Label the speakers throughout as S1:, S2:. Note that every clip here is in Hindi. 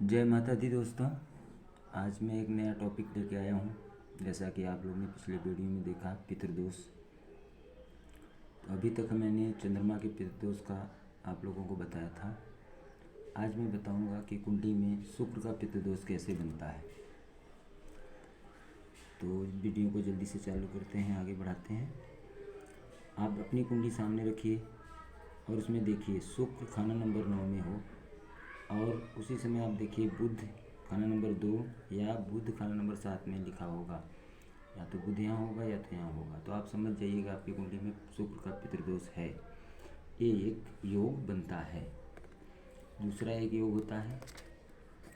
S1: जय माता दी दोस्तों। आज मैं एक नया टॉपिक लेके आया हूँ। जैसा कि आप लोगों ने पिछले वीडियो में देखा पितृदोष, तो अभी तक मैंने चंद्रमा के पितृदोष का आप लोगों को बताया था। आज मैं बताऊंगा कि कुंडली में शुक्र का पितृदोष कैसे बनता है। तो वीडियो को जल्दी से चालू करते हैं, आगे बढ़ाते हैं। आप अपनी कुंडली सामने रखिए और उसमें देखिए शुक्र खाना नंबर 9 में हो, और उसी समय आप देखिए बुध खाना नंबर 2 या बुध खाना नंबर 7 में लिखा होगा। या तो बुध यहाँ होगा या तो यहाँ होगा, तो आप समझ जाइएगा आपकी कुंडली में शुक्र का पितृदोष है। ये एक योग बनता है। दूसरा एक योग होता है,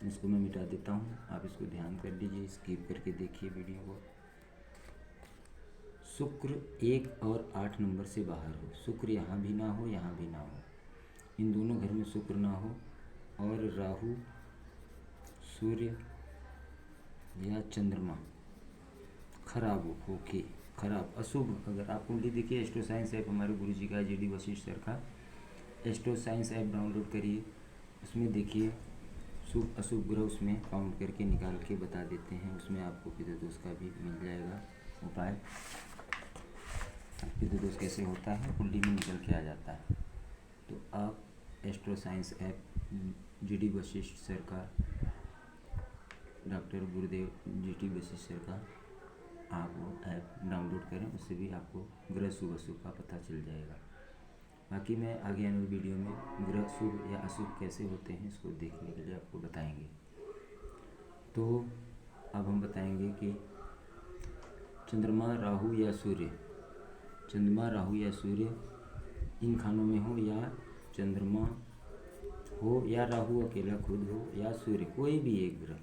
S1: इसको मैं मिटा देता हूँ, आप इसको ध्यान कर लीजिए, स्किप करके देखिए वीडियो को। शुक्र 1 और 8 नंबर से बाहर हो, शुक्र यहाँ भी ना हो यहाँ भी ना हो, इन दोनों घर में शुक्र ना हो, और राहु, सूर्य या चंद्रमा खराब होके, खराब अशुभ। अगर आप कुंडली देखिए, एस्ट्रो साइंस ऐप हमारे गुरु जी का, जीडी वशिष्ठ सर का एस्ट्रो साइंस ऐप डाउनलोड करिए। उसमें देखिए शुभ अशुभ ग्रह उसमें काउंट करके निकाल के बता देते हैं। उसमें आपको पितृदोष का भी मिल जाएगा उपाय। पितृदोष कैसे होता है कुंडली में निकल के आ जाता है। तो आप astro science app GD Vashishtha sir का, डॉक्टर गुरुदेव जीडी वशिष्ठ सर का आप वो ऐप डाउनलोड करें, उससे भी आपको ग्रह शुभ अशुभ का पता चल जाएगा। बाकी मैं आगे आने वाली वीडियो में ग्रह शुभ या अशुभ कैसे होते हैं इसको देखने के लिए आपको बताएंगे। तो अब हम बताएंगे कि चंद्रमा, राहु या सूर्य, चंद्रमा, राहु या सूर्य इन खानों में हो, या चंद्रमा हो या राहु अकेला खुद हो या सूर्य, कोई भी एक ग्रह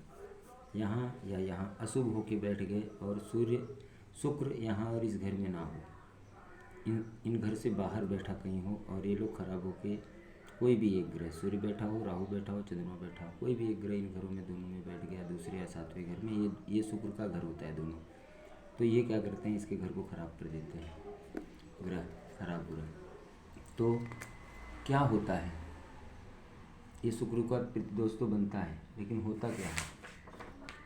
S1: यहाँ या यहाँ अशुभ होके बैठ गए, और सूर्य शुक्र यहाँ और इस घर में ना हो, इन घर से बाहर बैठा कहीं हो, और ये लोग खराब होके कोई भी एक ग्रह, सूर्य बैठा हो, राहु बैठा हो, चंद्रमा बैठा हो, कोई भी एक ग्रह इन घरों में दोनों में बैठ गया, दूसरे या सातवें घर में, ये शुक्र का घर होता है दोनों। तो ये क्या करते हैं, इसके घर को ख़राब कर देते हैं, ग्रह खराब ग्रह। तो क्या होता है, ये शुक्र का पितृदोष तो बनता है, लेकिन होता क्या है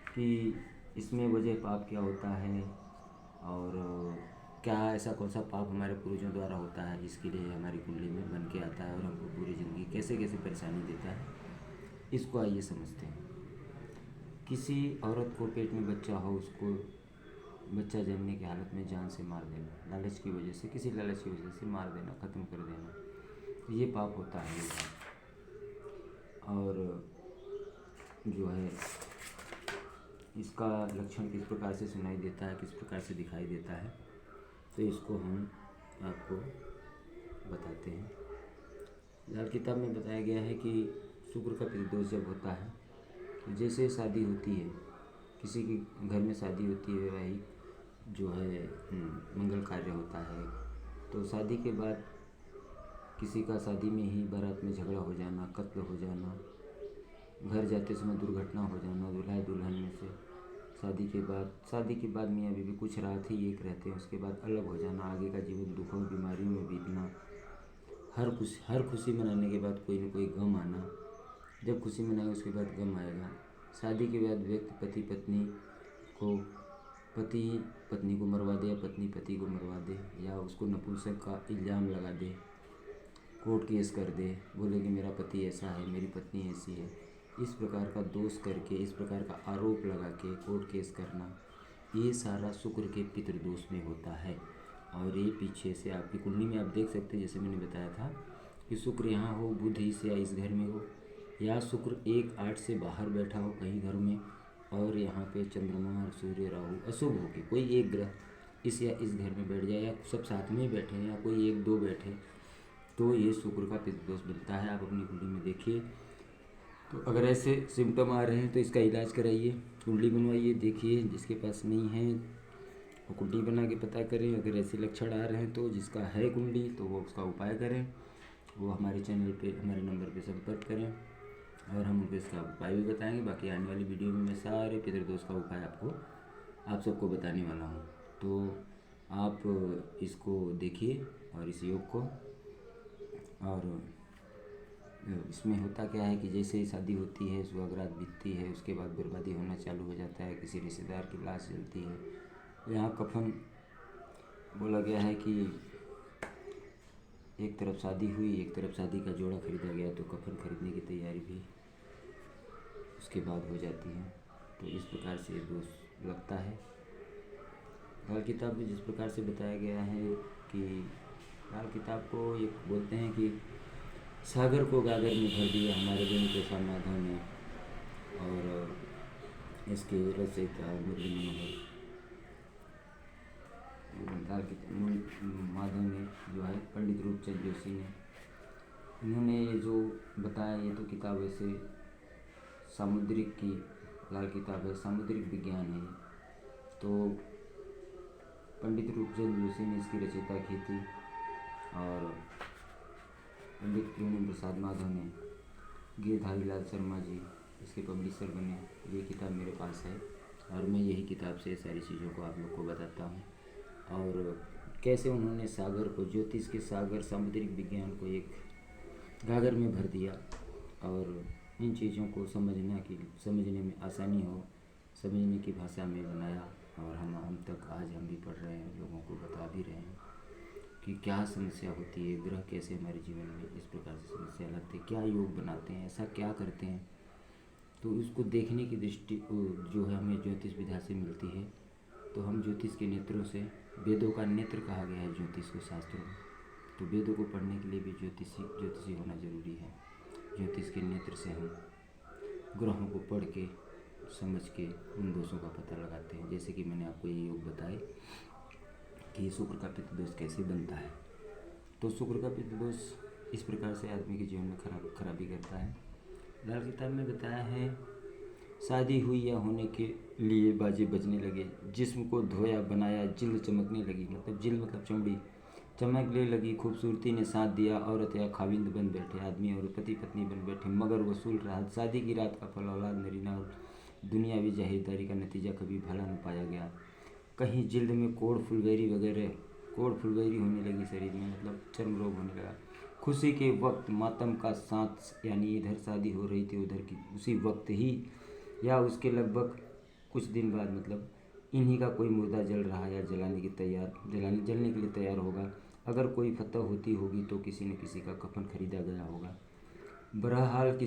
S1: कि इसमें वजह पाप क्या होता है, और क्या ऐसा कौन सा पाप हमारे पूर्वजों द्वारा होता है जिसके लिए हमारी कुंडली में बन के आता है और हमको पूरी ज़िंदगी कैसे कैसे परेशानी देता है, इसको आइए समझते हैं। किसी औरत को पेट में बच्चा हो, उसको बच्चा जन्मने की हालत में जान से मार देना, लालच की वजह से, किसी लालच की वजह से मार देना, ख़त्म कर देना, ये पाप होता है। ये पाप, और जो है इसका लक्षण किस प्रकार से सुनाई देता है, किस प्रकार से दिखाई देता है, तो इसको हम आपको बताते हैं। लाल किताब में बताया गया है कि शुक्र का पितृदोष जब होता है, तो जैसे शादी होती है, किसी के घर में शादी होती है, वैवाहिक जो है मंगल कार्य होता है, तो शादी के बाद किसी का शादी में ही बारात में झगड़ा हो जाना, कत्ल हो जाना, घर जाते समय दुर्घटना हो जाना, दूल्हा दुल्हन में से, शादी के बाद मियाँ बीवी कुछ रात ही एक रहते हैं, उसके बाद अलग हो जाना, आगे का जीवन दुखों बीमारियों में बीतना, हर खुशी मनाने के बाद कोई न कोई गम आना, जब खुशी मनाएगा उसके बाद गम आएगा। शादी के बाद व्यक्ति पति पत्नी को मरवा दे, या पत्नी पति को मरवा दे, या उसको नपुंसक का इल्ज़ाम लगा दे, कोर्ट केस कर दे, बोले कि मेरा पति ऐसा है, मेरी पत्नी ऐसी है, इस प्रकार का दोष करके, इस प्रकार का आरोप लगा के कोर्ट केस करना, ये सारा शुक्र के पितृदोष में होता है। और ये पीछे से आपकी कुंडली में आप देख सकते हैं, जैसे मैंने बताया था कि शुक्र यहाँ हो, बुध इस या इस घर में हो, या शुक्र 1-8 से बाहर बैठा हो कहीं घर में, और यहाँ पे चंद्रमा और सूर्य राहु अशुभ हो के कोई एक ग्रह इस या इस घर में बैठ जाए, या सब साथ में ही बैठे हैं, या कोई 1-2 बैठे, तो ये शुक्र का पितृदोष बनता है। आप अपनी कुंडली में देखिए, तो अगर ऐसे सिम्टम आ रहे हैं तो इसका इलाज कराइए, कुंडली बनवाइए, देखिए। जिसके पास नहीं है वो कुंडली बना के पता करें। अगर ऐसे लक्षण आ रहे हैं तो जिसका है कुंडली तो वो उसका उपाय करें, वो हमारे चैनल पे हमारे नंबर पे संपर्क करें, और हम उनको इसका उपाय भी बताएंगे। बाकी आने वाली वीडियो में मैं सारे पितृदोष का उपाय आप सबको बताने वाला हूँ। तो आप इसको देखिए और इस योग को, और इसमें होता क्या है कि जैसे ही शादी होती है, सुहागरात बीतती है, उसके बाद बर्बादी होना चालू हो जाता है। किसी रिश्तेदार की लाश जलती है। यहाँ कफन बोला गया है कि एक तरफ शादी हुई, एक तरफ शादी का जोड़ा खरीदा गया, तो कफन खरीदने की तैयारी भी उसके बाद हो जाती है। तो इस प्रकार से दोष लगता है। लाल किताब में जिस प्रकार से बताया गया है कि लाल किताब को एक बोलते हैं कि सागर को गागर में भर दिया हमारे वेंकटेश्वर माधव ने, और इसके रचयिता मुरली मनोहर माधव ने जो है पंडित रूपचंद जोशी ने, इन्होंने ये जो बताया, ये तो किताब वैसे सामुद्रिक की लाल किताब है, सामुद्रिक विज्ञान है। तो पंडित रूपचंद जोशी ने इसकी रचयिता की थी, और पंडित प्रेम प्रसाद माधव ने, गिरधारी लाल शर्मा जी इसके पब्लिशर बने। ये किताब मेरे पास है, और मैं यही किताब से सारी चीज़ों को आप लोग को बताता हूँ, और कैसे उन्होंने सागर को, ज्योतिष के सागर सामुद्रिक विज्ञान को एक गागर में भर दिया, और इन चीज़ों को समझने में आसानी हो, समझने की भाषा में बनाया, और हम तक आज हम भी पढ़ रहे हैं, लोगों को बता भी रहे हैं कि क्या समस्या होती है, ग्रह कैसे हमारे जीवन में इस प्रकार से समस्या लाते हैं, क्या योग बनाते हैं, ऐसा क्या करते हैं। तो उसको देखने की दृष्टि जो है हमें ज्योतिष विधा से मिलती है। तो हम ज्योतिष के नेत्रों से, वेदों का नेत्र कहा गया है ज्योतिष को शास्त्रों में, तो वेदों को पढ़ने के लिए भी ज्योतिषी होना जरूरी है। ज्योतिष के नेत्र से हम ग्रहों को पढ़ के, समझ के उन दोषों का पता लगाते हैं। जैसे कि मैंने आपको ये योग बताए कि शुक्र का पित्त दोष कैसे बनता है। तो शुक्र का पित्त दोष इस प्रकार से आदमी के जीवन में खराबी करता है। लाल किताब में बताया है, शादी हुई या होने के लिए बाजे बजने लगे, जिस्म को धोया बनाया, जिल्द चमकने लगी, मतलब जिल्द मतलब चमड़ी चमकने लगी, खूबसूरती ने साथ दिया, औरत या खाविंद बन बैठे, आदमी और पति पत्नी बन बैठे, मगर वसूल रहा शादी की रात का फल, औलाद नरीना और दुनियावी जाहिरदारी का नतीजा कभी भला न पाया गया। कहीं जिल्द में कोढ़ फुलवैरी होने लगी शरीर में, मतलब चर्म रोग होने लगा। खुशी के वक्त मातम का साथ, यानी इधर शादी हो रही थी, उधर की उसी वक्त ही या उसके लगभग कुछ दिन बाद, मतलब इन्हीं का कोई मुर्दा जल रहा या जलने के लिए तैयार होगा। अगर कोई फतह होती होगी तो किसी न किसी का कफन खरीदा गया होगा। बहरहाल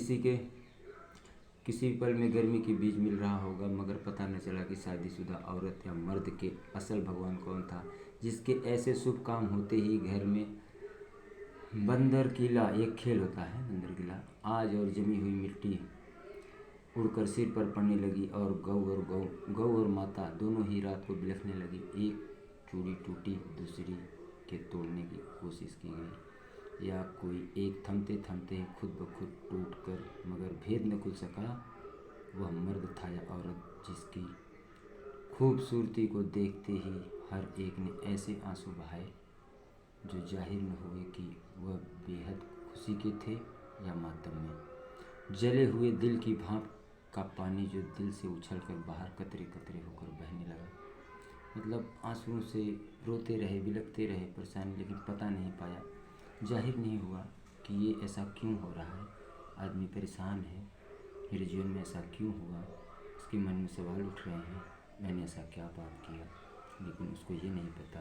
S1: किसी पल में गर्मी के बीज मिल रहा होगा, मगर पता न चला कि शादीशुदा औरत या मर्द के असल भगवान कौन था, जिसके ऐसे शुभ काम होते ही घर में बंदर किला, एक खेल होता है बंदर किला, आज और जमी हुई मिट्टी उड़कर सिर पर पड़ने लगी, और गौ और माता दोनों ही रात को बिलखने लगी। एक चूड़ी टूटी, दूसरी के तोड़ने की कोशिश की गई, या कोई एक थमते थमते खुद ब खुद टूट कर, मगर भेद न खुल सका वह मर्द था या औरत, जिसकी खूबसूरती को देखते ही हर एक ने ऐसे आंसू बहाए जो जाहिर न हुए कि वह बेहद खुशी के थे या मातम में। जले हुए दिल की भाप का पानी जो दिल से उछलकर बाहर कतरे कतरे होकर बहने लगा, मतलब आंसुओं से रोते रहे, बिलखते रहे, परेशानी, लेकिन पता नहीं पाया, जाहिर नहीं हुआ कि ये ऐसा क्यों हो रहा है। आदमी परेशान है, मेरे जीवन में ऐसा क्यों हुआ, उसके मन में सवाल उठ रहे हैं, मैंने ऐसा क्या पाप किया। लेकिन उसको ये नहीं पता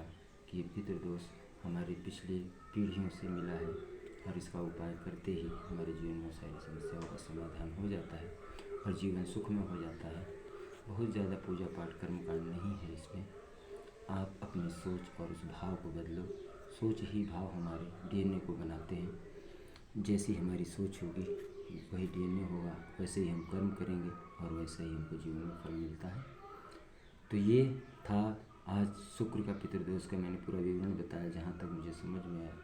S1: कि ये पितृदोष हमारी पिछली पीढ़ियों से मिला है, और इसका उपाय करते ही हमारे जीवन में सारी समस्याओं का समाधान हो जाता है और जीवन सुखमय हो जाता है। बहुत ज़्यादा पूजा पाठ कर्मकांड नहीं है इसमें। आप अपनी सोच और उस भाव को बदलो। सोच ही भाव हमारे डीएनए को बनाते हैं। जैसी हमारी सोच होगी वही डीएनए होगा, वैसे ही हम कर्म करेंगे और वैसे ही हमको जीवन में फल मिलता है। तो ये था आज शुक्र का पितृदोष का मैंने पूरा विवरण बताया जहाँ तक मुझे समझ में आया,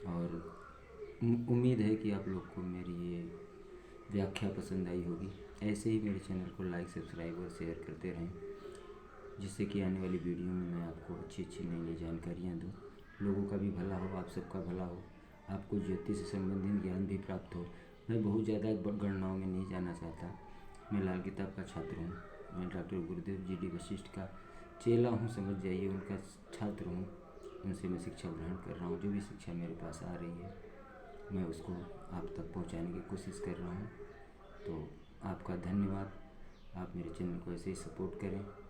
S1: और उम्मीद है कि आप लोग को मेरी ये व्याख्या पसंद आई होगी। ऐसे ही मेरे चैनल को लाइक, सब्सक्राइब और शेयर करते रहें, जिससे कि आने वाली वीडियो में मैं आपको अच्छी नई जानकारियाँ दूँ, लोगों का भी भला हो, आप सबका भला हो, आपको ज्योतिष से संबंधित ज्ञान भी प्राप्त हो। मैं बहुत ज़्यादा गणनाओं में नहीं जाना चाहता। मैं लाल किताब का छात्र हूँ। मैं डॉक्टर गुरुदेव जी.डी. वशिष्ठ का चेला हूँ, समझ जाइए, उनका छात्र हूँ। उनसे मैं शिक्षा ग्रहण कर रहा हूँ। जो भी शिक्षा मेरे पास आ रही है मैं उसको आप तक पहुंचाने की कोशिश कर रहा हूं। तो आपका धन्यवाद। आप मेरे चैनल को ऐसे ही सपोर्ट करें।